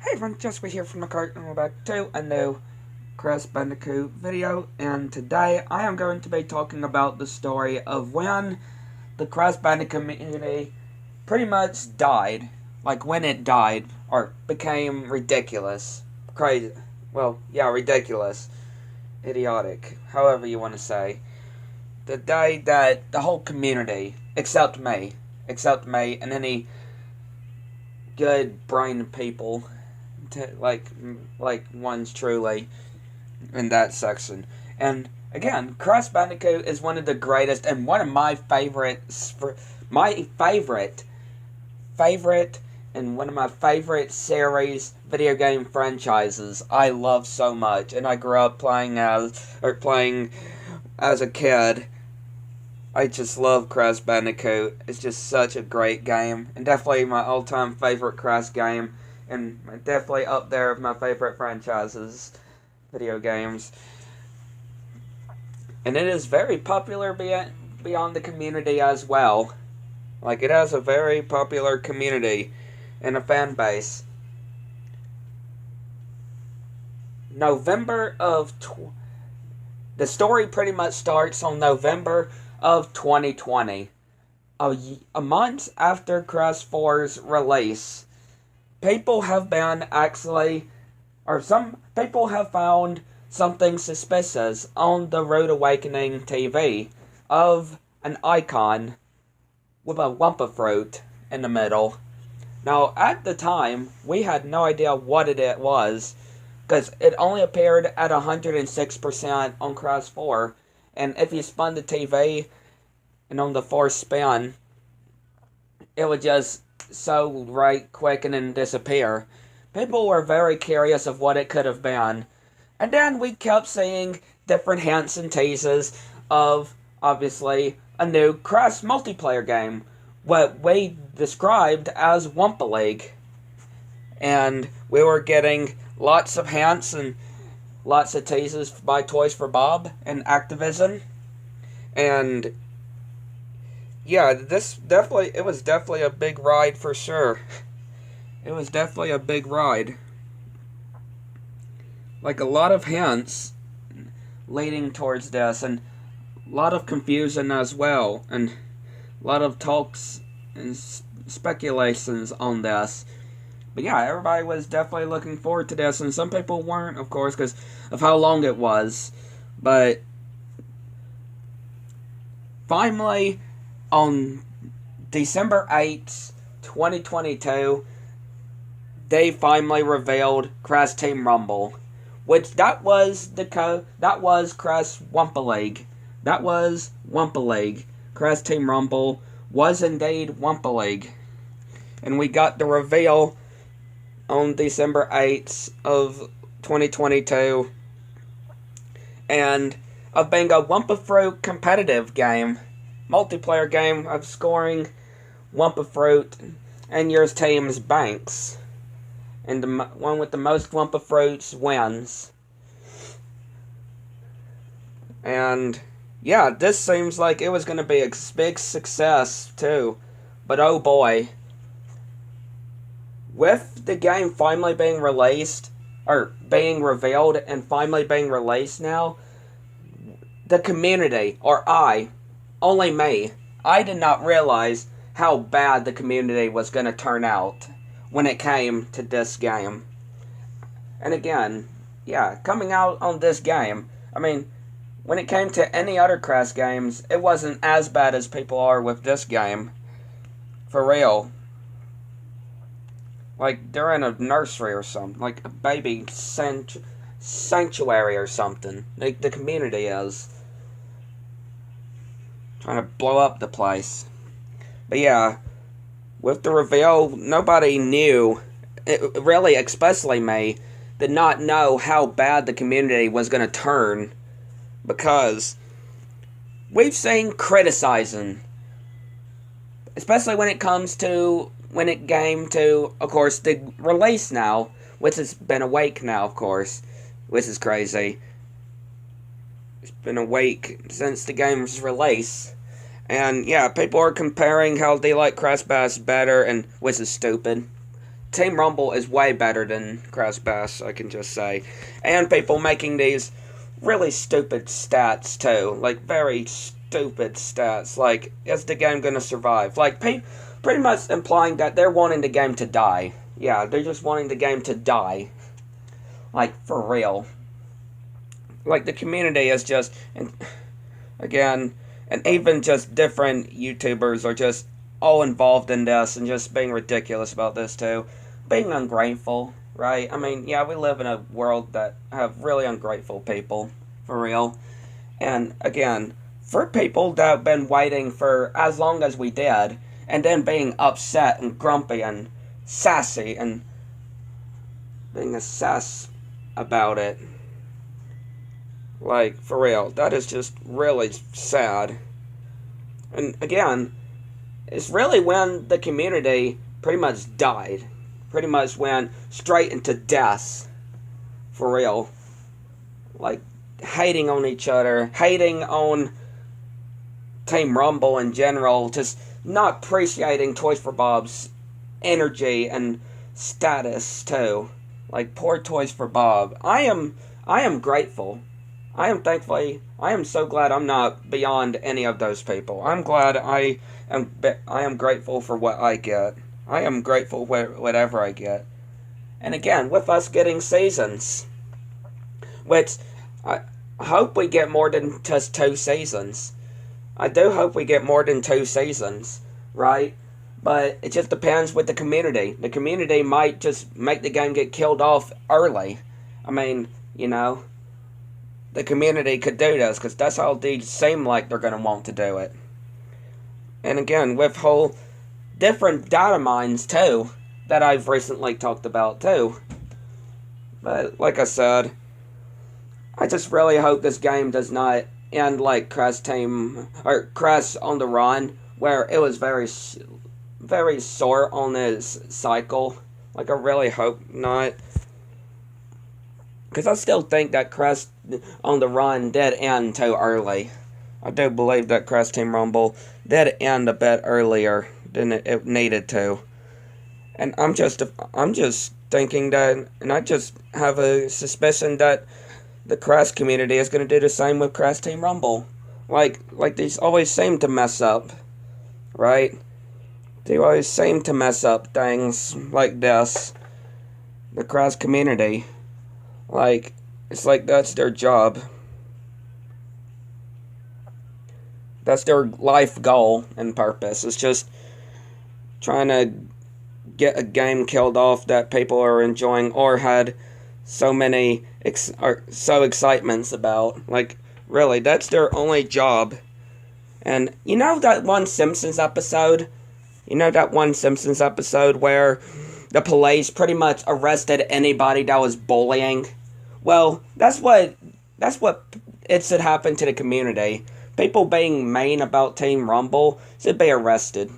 Hey everyone, Jessica here from the cart, and we're back to a new Crash Bandicoot video, and today I am going to be talking about the story of when the Crash Bandicoot community pretty much died. Like when it died, or became ridiculous. Crazy. Well, yeah, ridiculous. Idiotic. However you want to say. The day that the whole community, except me, and any good brain people, like ones truly in that section. And again, Crash Bandicoot is one of the greatest and one of my favorites. My favorite and one of my favorite series video game franchises I love so much, and I grew up playing as a kid. I just love Crash Bandicoot. It's just such a great game, and definitely my all-time favorite Crash game, and definitely up there with my favorite franchises, video games. And it is very popular beyond the community as well. Like, it has a very popular community and a fan base. The story pretty much starts on November of 2020. A month after Crash 4's release, some people have found something suspicious on the Road Awakening TV of an icon with a Wumpa fruit in the middle. Now, at the time, we had no idea what it was, because it only appeared at 106% on Crash 4, and if you spun the TV, and on the fourth spin, it would just so right quick and then disappear. People were very curious of what it could have been. And then we kept seeing different hints and teases of, obviously, a new Crash multiplayer game, what we described as Wumpa League. And we were getting lots of hints and lots of teases by Toys for Bob and Activision. And yeah, it was definitely a big ride for sure. It was definitely a big ride. Like, a lot of hints leading towards this, and a lot of confusion as well, and a lot of talks and speculations on this. But yeah, everybody was definitely looking forward to this, and some people weren't, of course, because of how long it was. But finally, on December 8th, 2022, they finally revealed Crash Team Rumble, which that was Crash Wumpa League. That was Wumpa League. Crash Team Rumble was indeed Wumpa League. And we got the reveal on December 8th of 2022, and of being a Wumpa Fruit competitive game, multiplayer game of scoring Wumpa Fruit and your team's banks. And the one with the most Wumpa Fruits wins. And yeah, this seems like it was going to be a big success too. But oh boy. With the game finally being released, or being revealed and finally being released now, the community, or only me, I did not realize how bad the community was going to turn out when it came to this game. And again, yeah, coming out on this game, I mean, when it came to any other Crash games, it wasn't as bad as people are with this game. For real. Like, they're in a nursery or something, like a baby sanctuary or something. The community is trying to blow up the place. But yeah, with the reveal, nobody knew, really, especially me, did not know how bad the community was going to turn, because we've seen criticizing, especially when it came to, of course, the release now, which has been a week now, of course, which is crazy. It's been a week since the game's release. And yeah, people are comparing how they like Crash Bash better, and which is stupid. Team Rumble is way better than Crash Bash, I can just say. And people making these really stupid stats, too. Like, very stupid stats. Like, is the game gonna survive? Like, pretty much implying that they're wanting the game to die. Yeah, they're just wanting the game to die. Like, for real. Like, the community is just... And again, and even just different YouTubers are just all involved in this and just being ridiculous about this, too. Being ungrateful, right? I mean, yeah, we live in a world that have really ungrateful people, for real. And again, for people that have been waiting for as long as we did, and then being upset and grumpy and sassy and being a sass about it. Like, for real, that is just really sad. And again, it's really when the community pretty much died. Pretty much went straight into death. For real. Like, hating on each other, hating on Team Rumble in general, just not appreciating Toys for Bob's energy and status, too. Like, poor Toys for Bob. I am grateful. I am so glad I'm not beyond any of those people. I'm glad I am grateful for what I get. I am grateful whatever I get. And again, with us getting seasons, which I hope we get more than just 2 seasons. I do hope we get more than 2 seasons, right? But it just depends with the community. The community might just make the game get killed off early. I mean, you know, the community could do this, because that's how they seem like they're going to want to do it. And again, with whole different data mines, too, that I've recently talked about, too. But, like I said, I just really hope this game does not end like Crash on the Run, where it was very, very short on this cycle. Like, I really hope not. Because I still think that Crash on the Run did end too early. I do believe that Crash Team Rumble did end a bit earlier than it needed to. And I'm just thinking that, and I just have a suspicion that the Crash community is going to do the same with Crash Team Rumble. Like these always seem to mess up, right? They always seem to mess up things like this. The Crash community. Like, it's like that's their job. That's their life goal and purpose. It's just trying to get a game killed off that people are enjoying or had so many excitements about. Like, really, that's their only job. And you know that one Simpsons episode? You know that one Simpsons episode where the police pretty much arrested anybody that was bullying? Well, that's what it should happen to the community. People being mean about Team Rumble should be arrested.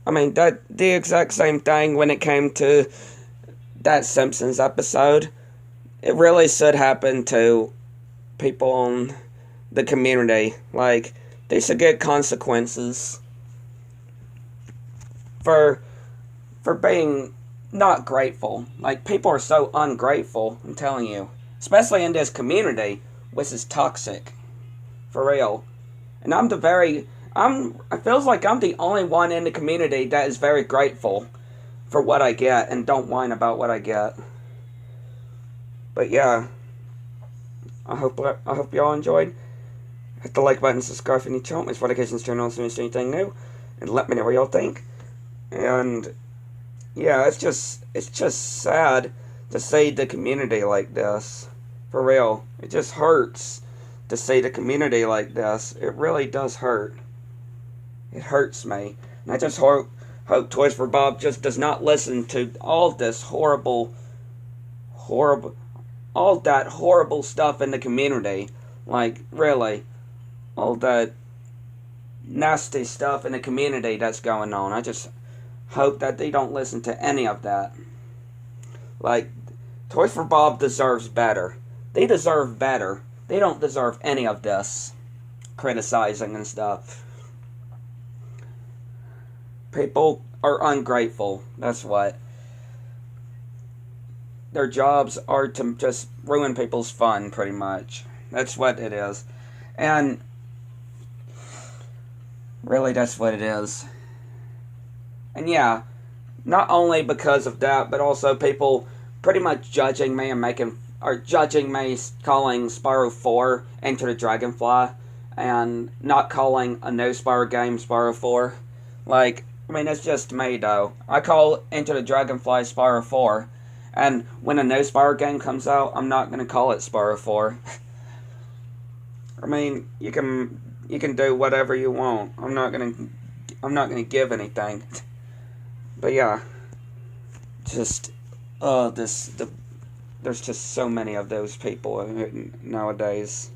I mean, that the exact same thing when it came to that Simpsons episode. It really should happen to people on the community. Like, they should get consequences for being not grateful. Like, people are so ungrateful, I'm telling you. Especially in this community, which is toxic. For real. And it feels like I'm the only one in the community that is very grateful for what I get and don't whine about what I get. But yeah, I hope y'all enjoyed. Hit the like button, subscribe if you're new to my notifications, turn on so you don't miss anything new, and let me know what y'all think. And yeah, it's just sad to see the community like this. For real, it just hurts to see the community like this. It really does hurt. It hurts me. And I just hope Toys for Bob just does not listen to all this horrible all that horrible stuff in the community. Like, really, all that nasty stuff in the community that's going on. I just hope that they don't listen to any of that. Like, Toys for Bob deserves better. They deserve better. They don't deserve any of this criticizing and stuff. People are ungrateful. That's what. Their jobs are to just ruin people's fun, pretty much. That's what it is. And really, that's what it is. And yeah, not only because of that, but also people pretty much judging me and judging me calling Spyro 4 Enter the Dragonfly and not calling a no Spyro game Spyro 4. Like, I mean, it's just me though. I call Enter the Dragonfly Spyro 4, and when a no Spyro game comes out, I'm not gonna call it Spyro 4. I mean, you can do whatever you want. I'm not gonna give anything. But yeah, just there's just so many of those people nowadays.